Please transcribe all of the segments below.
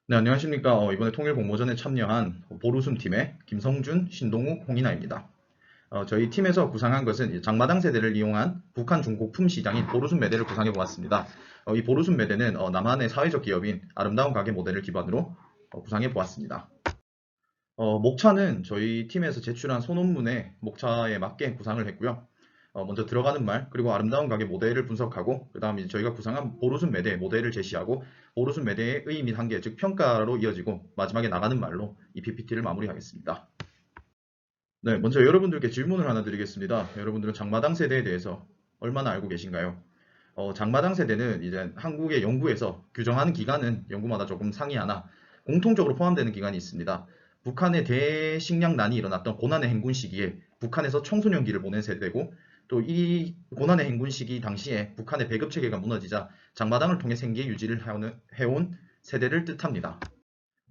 네, 안녕하십니까. 이번에 통일 공모전에 참여한 보루숨 팀의 김성준, 신동우, 홍인아입니다. 저희 팀에서 구상한 것은 장마당 세대를 이용한 북한 중고품 시장인 보루숨 매대를 구상해 보았습니다. 이 보루숨 매대는 남한의 사회적 기업인 아름다운 가게 모델을 기반으로 구상해 보았습니다. 목차는 저희 팀에서 제출한 소논문의 목차에 맞게 구상을 했고요. 먼저 들어가는 말, 그리고 아름다운 가게 모델을 분석하고, 그 다음에 저희가 구상한 보루순 매대 모델을 제시하고, 보루순 매대의 의 및 한계, 즉 평가로 이어지고, 마지막에 나가는 말로 이 PPT를 마무리하겠습니다. 네, 먼저 여러분들께 질문을 하나 드리겠습니다. 여러분들은 장마당 세대에 대해서 얼마나 알고 계신가요? 장마당 세대는 이제 한국의 연구에서 규정하는 기간은 연구마다 조금 상이하나 공통적으로 포함되는 기간이 있습니다. 북한의 대식량난이 일어났던 고난의 행군 시기에 북한에서 청소년기를 보낸 세대고, 또 이 고난의 행군 시기 당시에 북한의 배급 체계가 무너지자 장마당을 통해 생계 유지를 해온 세대를 뜻합니다.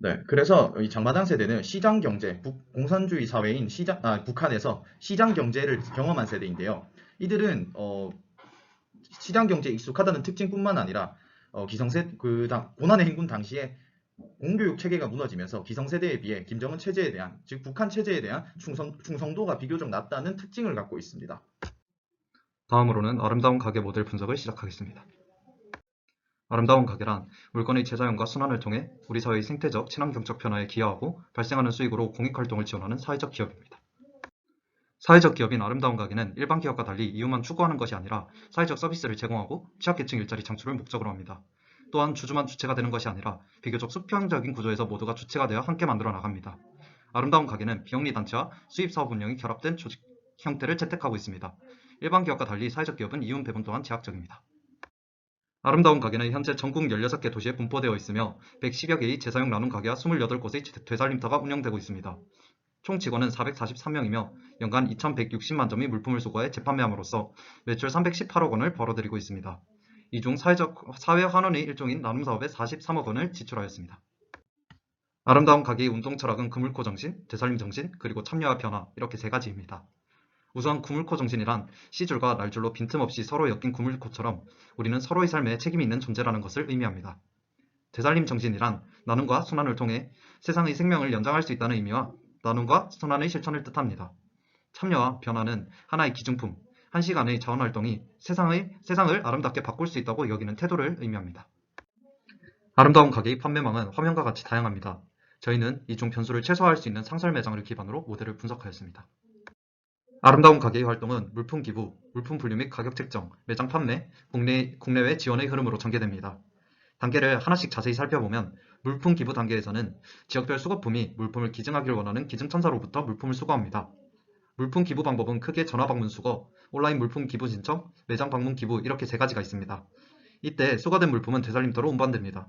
네, 그래서 이 장마당 세대는 시장 경제, 공산주의 사회인 북한에서 시장 경제를 경험한 세대인데요. 이들은 시장 경제에 익숙하다는 특징뿐만 아니라 고난의 행군 당시에 공교육 체계가 무너지면서 기성세대에 비해 김정은 체제에 대한, 즉 북한 체제에 대한 충성도가 비교적 낮다는 특징을 갖고 있습니다. 다음으로는 아름다운 가게 모델 분석을 시작하겠습니다. 아름다운 가게란 물건의 재사용과 순환을 통해 우리 사회의 생태적, 친환경적 변화에 기여하고 발생하는 수익으로 공익활동을 지원하는 사회적 기업입니다. 사회적 기업인 아름다운 가게는 일반 기업과 달리 이윤만 추구하는 것이 아니라 사회적 서비스를 제공하고 취약계층 일자리 창출을 목적으로 합니다. 또한 주주만 주체가 되는 것이 아니라 비교적 수평적인 구조에서 모두가 주체가 되어 함께 만들어 나갑니다. 아름다운 가게는 비영리 단체와 수입 사업 운영이 결합된 조직 형태를 채택하고 있습니다. 일반 기업과 달리 사회적 기업은 이윤 배분 또한 제약적입니다. 아름다운 가게는 현재 전국 16개 도시에 분포되어 있으며 110여 개의 재사용 나눔 가게와 28곳의 되살림터가 운영되고 있습니다. 총 직원은 443명이며 연간 2,160만 점의 물품을 수거해 재판매함으로써 매출 318억 원을 벌어들이고 있습니다. 이 중 사회 환원의 일종인 나눔 사업에 43억 원을 지출하였습니다. 아름다운 가게의 운동 철학은 구물코 정신, 되살림 정신, 그리고 참여와 변화 이렇게 세 가지입니다. 우선 구물코 정신이란 시줄과 날줄로 빈틈없이 서로 엮인 구물코처럼 우리는 서로의 삶에 책임이 있는 존재라는 것을 의미합니다. 되살림 정신이란 나눔과 순환을 통해 세상의 생명을 연장할 수 있다는 의미와 나눔과 순환의 실천을 뜻합니다. 참여와 변화는 하나의 기준품, 한 시간의 자원활동이 세상을 아름답게 바꿀 수 있다고 여기는 태도를 의미합니다. 아름다운 가게의 판매망은 화면과 같이 다양합니다. 저희는 이 중 변수를 최소화할 수 있는 상설 매장을 기반으로 모델을 분석하였습니다. 아름다운 가게의 활동은 물품 기부, 물품 분류 및 가격 책정, 매장 판매, 국내외 지원의 흐름으로 전개됩니다. 단계를 하나씩 자세히 살펴보면 물품 기부 단계에서는 지역별 수거품이 물품을 기증하기를 원하는 기증천사로부터 물품을 수거합니다. 물품 기부 방법은 크게 전화 방문 수거, 온라인 물품 기부 신청, 매장 방문 기부 이렇게 세 가지가 있습니다. 이때 수거된 물품은 되살림터로 운반됩니다.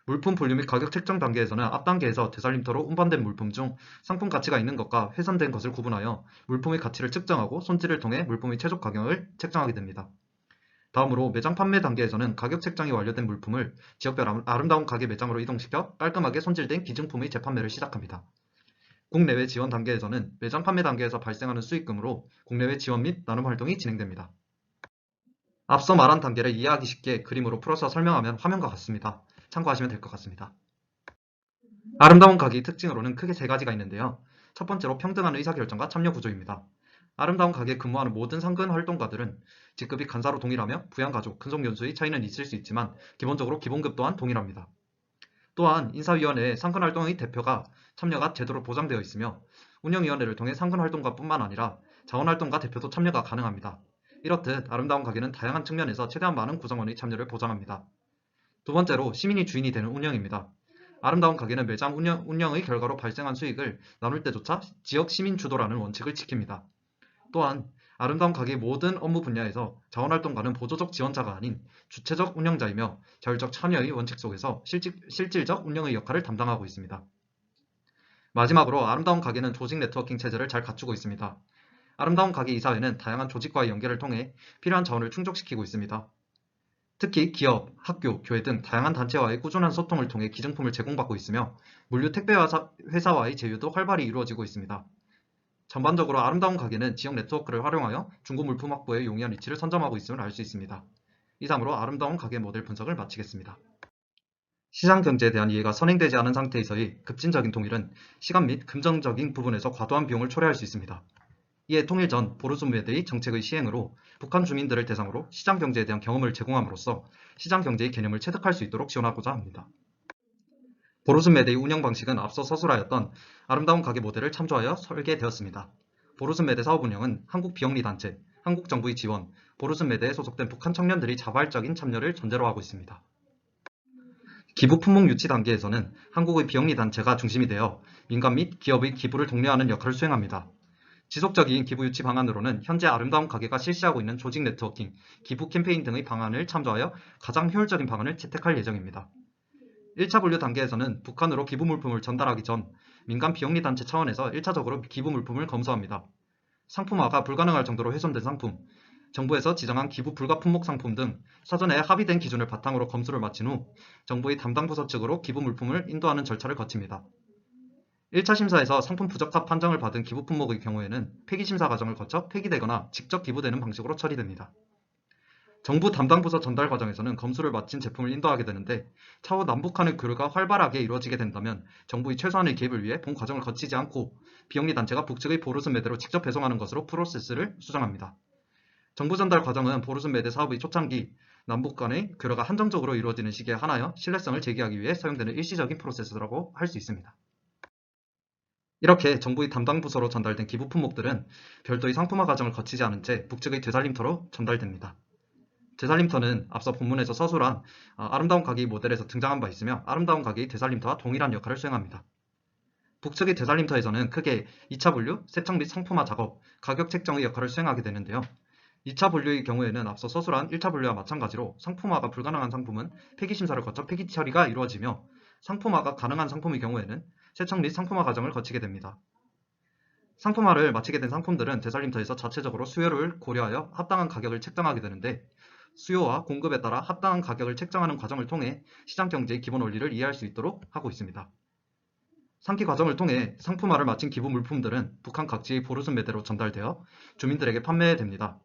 물품 분류 및 가격 책정 단계에서는 앞 단계에서 되살림터로 운반된 물품 중 상품 가치가 있는 것과 훼손된 것을 구분하여 물품의 가치를 측정하고 손질을 통해 물품의 최종 가격을 책정하게 됩니다. 다음으로 매장 판매 단계에서는 가격 책정이 완료된 물품을 지역별 아름다운 가게 매장으로 이동시켜 깔끔하게 손질된 기증품의 재판매를 시작합니다. 국내외 지원 단계에서는 매장 판매 단계에서 발생하는 수익금으로 국내외 지원 및 나눔 활동이 진행됩니다. 앞서 말한 단계를 이해하기 쉽게 그림으로 풀어서 설명하면 화면과 같습니다. 참고하시면 될 것 같습니다. 아름다운 가게의 특징으로는 크게 세 가지가 있는데요. 첫 번째로 평등한 의사결정과 참여 구조입니다. 아름다운 가게에 근무하는 모든 상근 활동가들은 직급이 간사로 동일하며 부양가족, 근속연수의 차이는 있을 수 있지만 기본적으로 기본급 또한 동일합니다. 또한 인사위원회의 상근활동의 대표가 참여가 제도로 보장되어 있으며 운영위원회를 통해 상근활동가뿐만 아니라 자원활동가 대표도 참여가 가능합니다. 이렇듯 아름다운 가게는 다양한 측면에서 최대한 많은 구성원의 참여를 보장합니다. 두 번째로 시민이 주인이 되는 운영입니다. 아름다운 가게는 매장 운영의 결과로 발생한 수익을 나눌 때조차 지역 시민 주도라는 원칙을 지킵니다. 또한 아름다운 가게의 모든 업무 분야에서 자원활동가는 보조적 지원자가 아닌 주체적 운영자이며 자율적 참여의 원칙 속에서 실질적 운영의 역할을 담당하고 있습니다. 마지막으로 아름다운 가게는 조직 네트워킹 체제를 잘 갖추고 있습니다. 아름다운 가게 이사회는 다양한 조직과의 연계를 통해 필요한 자원을 충족시키고 있습니다. 특히 기업, 학교, 교회 등 다양한 단체와의 꾸준한 소통을 통해 기증품을 제공받고 있으며 물류 택배 회사와의 제휴도 활발히 이루어지고 있습니다. 전반적으로 아름다운 가게는 지역 네트워크를 활용하여 중고 물품 확보에 용이한 위치를 선점하고 있음을 알 수 있습니다. 이상으로 아름다운 가게 모델 분석을 마치겠습니다. 시장 경제에 대한 이해가 선행되지 않은 상태에서의 급진적인 통일은 시간 및 금전적인 부분에서 과도한 비용을 초래할 수 있습니다. 이에 통일 전 보르순 매대의 정책의 시행으로 북한 주민들을 대상으로 시장 경제에 대한 경험을 제공함으로써 시장 경제의 개념을 체득할 수 있도록 지원하고자 합니다. 보르순 매대의 운영 방식은 앞서 서술하였던 아름다운 가게 모델을 참조하여 설계되었습니다. 보르순 매대 사업 운영은 한국 비영리 단체, 한국 정부의 지원, 보르순 매대에 소속된 북한 청년들이 자발적인 참여를 전제로 하고 있습니다. 기부 품목 유치 단계에서는 한국의 비영리 단체가 중심이 되어 민간 및 기업의 기부를 독려하는 역할을 수행합니다. 지속적인 기부 유치 방안으로는 현재 아름다운 가게가 실시하고 있는 조직 네트워킹, 기부 캠페인 등의 방안을 참조하여 가장 효율적인 방안을 채택할 예정입니다. 1차 분류 단계에서는 북한으로 기부 물품을 전달하기 전 민간 비영리 단체 차원에서 1차적으로 기부 물품을 검수합니다. 상품화가 불가능할 정도로 훼손된 상품, 정부에서 지정한 기부 불가 품목 상품 등 사전에 합의된 기준을 바탕으로 검수를 마친 후 정부의 담당 부서 측으로 기부 물품을 인도하는 절차를 거칩니다. 1차 심사에서 상품 부적합 판정을 받은 기부 품목의 경우에는 폐기 심사 과정을 거쳐 폐기되거나 직접 기부되는 방식으로 처리됩니다. 정부 담당 부서 전달 과정에서는 검수를 마친 제품을 인도하게 되는데 차후 남북 간의 교류가 활발하게 이루어지게 된다면 정부의 최소한의 개입을 위해 본 과정을 거치지 않고 비영리 단체가 북측의 보르순 매대로 직접 배송하는 것으로 프로세스를 수정합니다. 정부 전달 과정은 보르순 매대 사업의 초창기 남북 간의 교류가 한정적으로 이루어지는 시기에 한하여 신뢰성을 제기하기 위해 사용되는 일시적인 프로세스라고 할 수 있습니다. 이렇게 정부의 담당 부서로 전달된 기부 품목들은 별도의 상품화 과정을 거치지 않은 채 북측의 되살림터로 전달됩니다. 되살림터는 앞서 본문에서 서술한 아름다운 가게의 모델에서 등장한 바 있으며 아름다운 가게의 되살림터와 동일한 역할을 수행합니다. 북측의 되살림터에서는 크게 2차 분류, 세척 및 상품화 작업, 가격 책정의 역할을 수행하게 되는데요. 2차 분류의 경우에는 앞서 서술한 1차 분류와 마찬가지로 상품화가 불가능한 상품은 폐기 심사를 거쳐 폐기 처리가 이루어지며 상품화가 가능한 상품의 경우에는 세척 및 상품화 과정을 거치게 됩니다. 상품화를 마치게 된 상품들은 되살림터에서 자체적으로 수요를 고려하여 합당한 가격을 책정하게 되는데 수요와 공급에 따라 합당한 가격을 책정하는 과정을 통해 시장 경제의 기본 원리를 이해할 수 있도록 하고 있습니다. 상기 과정을 통해 상품화를 마친 기부 물품들은 북한 각지의 보르순 매대로 전달되어 주민들에게 판매됩니다.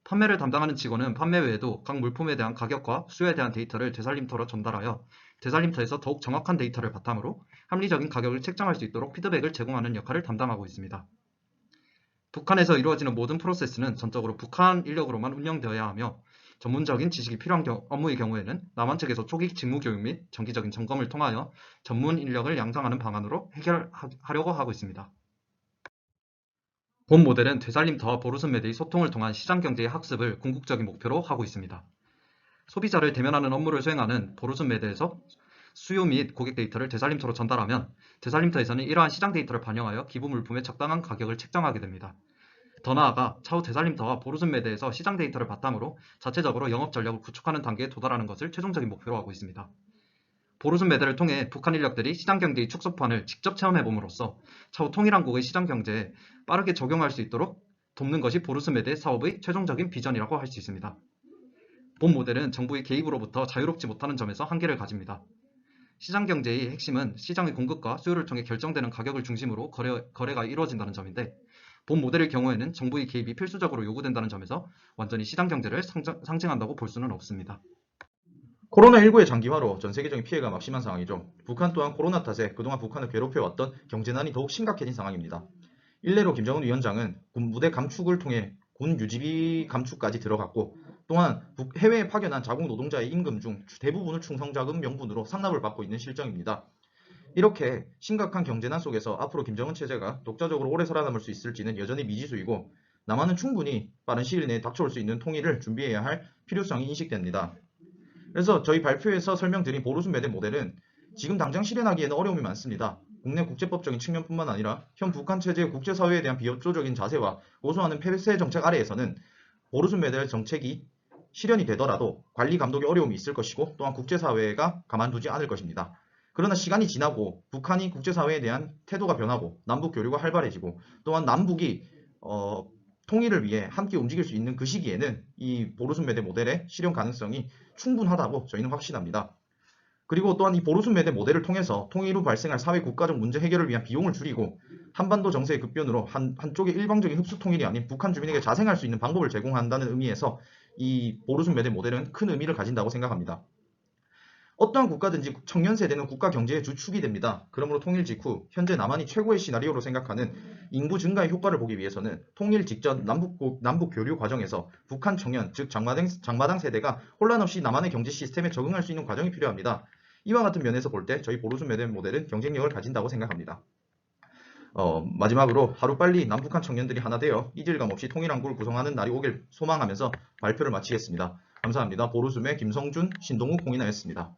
판매를 담당하는 직원은 판매 외에도 각 물품에 대한 가격과 수요에 대한 데이터를 되살림터로 전달하여 되살림터에서 더욱 정확한 데이터를 바탕으로 합리적인 가격을 책정할 수 있도록 피드백을 제공하는 역할을 담당하고 있습니다. 북한에서 이루어지는 모든 프로세스는 전적으로 북한 인력으로만 운영되어야 하며 전문적인 지식이 필요한 업무의 경우에는 남한 측에서 초기 직무 교육 및 정기적인 점검을 통하여 전문 인력을 양성하는 방안으로 해결하려고 하고 있습니다. 본 모델은 되살림터와 보르순 매대의 소통을 통한 시장 경제의 학습을 궁극적인 목표로 하고 있습니다. 소비자를 대면하는 업무를 수행하는 보르순 매대에서 수요 및 고객 데이터를 되살림터로 전달하면 되살림터에서는 이러한 시장 데이터를 반영하여 기부 물품의 적당한 가격을 책정하게 됩니다. 더 나아가 차후 되살림터와 보르순 매대에서 시장 데이터를 바탕으로 자체적으로 영업 전략을 구축하는 단계에 도달하는 것을 최종적인 목표로 하고 있습니다. 보르순 매대를 통해 북한 인력들이 시장 경제의 축소판을 직접 체험해봄으로써 차후 통일한국의 시장 경제에 빠르게 적용할 수 있도록 돕는 것이 보르순 매대 사업의 최종적인 비전이라고 할 수 있습니다. 본 모델은 정부의 개입으로부터 자유롭지 못하는 점에서 한계를 가집니다. 시장 경제의 핵심은 시장의 공급과 수요를 통해 결정되는 가격을 중심으로 거래가 이루어진다는 점인데 본 모델의 경우에는 정부의 개입이 필수적으로 요구된다는 점에서 완전히 시장 경제를 상징한다고 볼 수는 없습니다. 코로나19의 장기화로 전 세계적인 피해가 막심한 상황이죠. 북한 또한 코로나 탓에 그동안 북한을 괴롭혀왔던 경제난이 더욱 심각해진 상황입니다. 일례로 김정은 위원장은 군 무대 감축을 통해 군 유지비 감축까지 들어갔고 또한 해외에 파견한 자국 노동자의 임금 중 대부분을 충성자금 명분으로 상납을 받고 있는 실정입니다. 이렇게 심각한 경제난 속에서 앞으로 김정은 체제가 독자적으로 오래 살아남을 수 있을지는 여전히 미지수이고 남한은 충분히 빠른 시일 내에 닥쳐올 수 있는 통일을 준비해야 할 필요성이 인식됩니다. 그래서 저희 발표에서 설명드린 보르순 매대 모델은 지금 당장 실현하기에는 어려움이 많습니다. 국내 국제법적인 측면뿐만 아니라 현 북한 체제의 국제사회에 대한 비협조적인 자세와 고수하는 폐쇄 정책 아래에서는 보르순 매대 정책이 실현이 되더라도 관리 감독에 어려움이 있을 것이고 또한 국제사회가 가만두지 않을 것입니다. 그러나 시간이 지나고 북한이 국제사회에 대한 태도가 변하고 남북 교류가 활발해지고 또한 남북이 통일을 위해 함께 움직일 수 있는 그 시기에는 이 보르순 매대 모델의 실현 가능성이 충분하다고 저희는 확신합니다. 그리고 또한 이 보르순 매대 모델을 통해서 통일 후 발생할 사회 국가적 문제 해결을 위한 비용을 줄이고 한반도 정세의 급변으로 한쪽의 일방적인 흡수 통일이 아닌 북한 주민에게 자생할 수 있는 방법을 제공한다는 의미에서 이 보르순 매대 모델은 큰 의미를 가진다고 생각합니다. 어떠한 국가든지 청년 세대는 국가 경제의 주축이 됩니다. 그러므로 통일 직후 현재 남한이 최고의 시나리오로 생각하는 인구 증가의 효과를 보기 위해서는 통일 직전 남북 교류 과정에서 북한 청년, 즉 장마당 세대가 혼란 없이 남한의 경제 시스템에 적응할 수 있는 과정이 필요합니다. 이와 같은 면에서 볼 때 저희 보르순 매대 모델은 경쟁력을 가진다고 생각합니다. 마지막으로 하루빨리 남북한 청년들이 하나 되어 이질감 없이 통일한국을 구성하는 날이 오길 소망하면서 발표를 마치겠습니다. 감사합니다. 보르숨의 김성준, 신동욱, 홍인아였습니다.